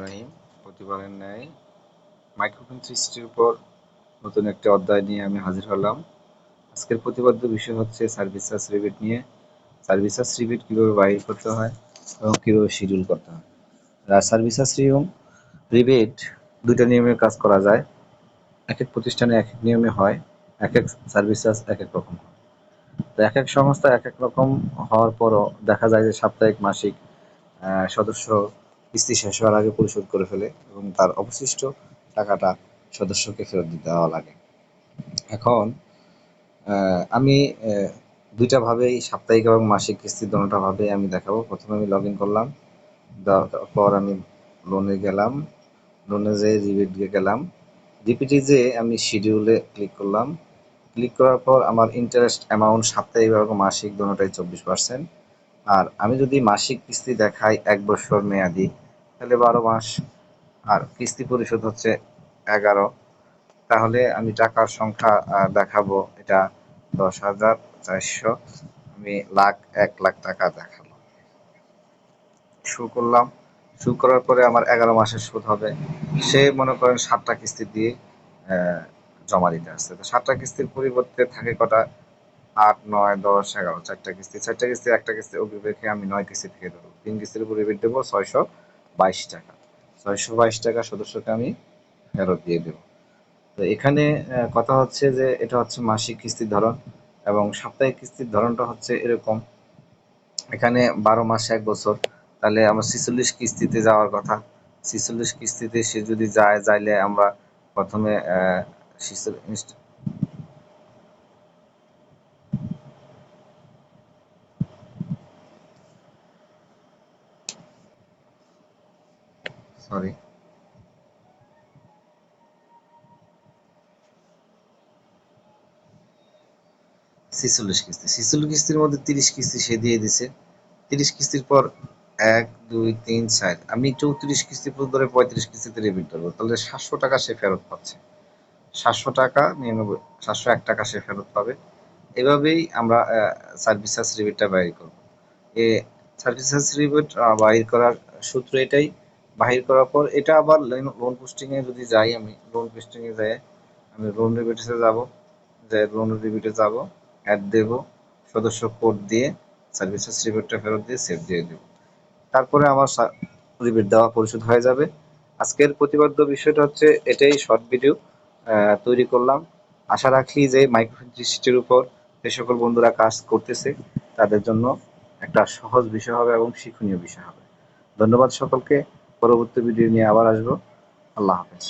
রহিম। প্রতিবারের ন্যায় মাইক্রোফোন সৃষ্টির উপর নতুন একটি অধ্যায় নিয়ে আমি হাজির হলাম। আজকের প্রতিপাদ্য বিষয় হচ্ছে সার্ভিস চার্জ রিবেট নিয়ে। সার্ভিস চার্জ রিবেট কীভাবে বাহির করতে হয় এবং কীভাবে শিডিউল করতে হয়। সার্ভিস চার্জ রিবেট দুইটা নিয়মে কাজ করা যায়। এক এক প্রতিষ্ঠানে এক এক নিয়মে হয়, এক এক সার্ভিস চার্জ এক এক রকম হয়। তো এক এক সংস্থা এক এক রকম হওয়ার পরও দেখা যায় যে সাপ্তাহিক মাসিক সদস্য কিস্তি শেষ হওয়ার আগে পরিশোধ করে ফেলে এবং তার অবশিষ্ট টাকাটা সদস্যকে ফেরত দিতে দেওয়া লাগে। এখন আমি দুইটা ভাবেই সাপ্তাহিক এবং মাসিক কিস্তি দোনোটা ভাবে আমি দেখাবো। প্রথমে আমি লগ ইন করলাম, তারপর আমি লোনে গেলাম, লোনে যেয়ে রিবেট গেলাম, রিপিটে যেয়ে আমি শিডিউলে ক্লিক করলাম। ক্লিক করার পর আমার ইন্টারেস্ট অ্যামাউন্ট সাপ্তাহিক এবং মাসিক দোনোটাই 24%। আর আমি যদি মাসিক কিস্তি দেখাই 1 বছর মেয়াদি, তাহলে 12 মাস, আর কিস্তি পরিশোধ হচ্ছে 11। তাহলে আমি টাকার সংখ্যা দেখাবো, এটা 10,400। আমি 1 লাখ টাকা দেখাবো, শো করলাম। শো করার পরে আমার 11 মাসের সুদ হবে। সে মনে করেন 7টা কিস্তি দিয়ে জমা দিতে আসছে। তো 7টা কিস্তির পরিবর্তে থাকে কটা? 8, 9, 10, 11, 4টা কিস্তি। 4টা কিস্তি, একটা কিস্তি অগ্রিম রেখে আমি 9 কিস্তি থেকে দেবো। 3 কিস্তির উপর রিবেট দেবো 622 টাকা। 622 টাকা সদস্যকে আমি ফেরত দিয়ে দেবো। তো এখানে কথা হচ্ছে যে এটা হচ্ছে মাসিক কিস্তির ধরন এবং সাপ্তাহিক কিস্তির ধরনটা হচ্ছে এরকম। এখানে 12 মাস 1 বছর, তাহলে আমার 46 কিস্তিতে যাওয়ার কথা। 46 কিস্তিতে সে যদি যাইলে আমরা প্রথমে সরি 46 কিস্তি, 46 কিস্তির মধ্যে 30 কিস্তি সে দিয়ে দিছে। 30 কিস্তির পর 1, 2, 3, 4, আমি 34 কিস্তি পর্যন্ত ধরে 35 কিস্তিতে রিপিট করবো, তাহলে 700 টাকা সে ফেরত পাচ্ছে। 700 টাকা 701 টাকা সে ফেরত পাবে। এভাবেই আমরা সার্ভিস চার্জ রিবেটটা বাহির করবো। এ সার্ভিস চার্জ রিবেট বাহির করার সূত্র এটাই। বাহির করার পর এটা আবার লোন পোস্টিংয়ে যদি যাই, আমি লোন পোস্টিংয়ে যাই, আমি লোন রিবেটে যাবো, যে লোন রিবেটে যাবো, অ্যাড দেব, সদস্য কোড দিয়ে সার্ভিস চার্জ রিবেটটা ফেরত দিয়ে সেভ দিয়ে দেব। তারপরে আমার রিবেট দেওয়া পরিশোধ হয়ে যাবে। আজকের প্রতিপাদ্য বিষয়টা হচ্ছে এটাই, শর্ট ভিডিও তৈরি করলাম। আশা রাখি যে মাইক্রোফোন সৃষ্টির উপর যে সকল বন্ধুরা কাজ করতেছে তাদের জন্য একটা সহজ বিষয় হবে এবং শিক্ষণীয় বিষয় হবে। ধন্যবাদ সকলকে। পরবর্তী ভিডিও নিয়ে আবার আসবো। আল্লাহ হাফেজ।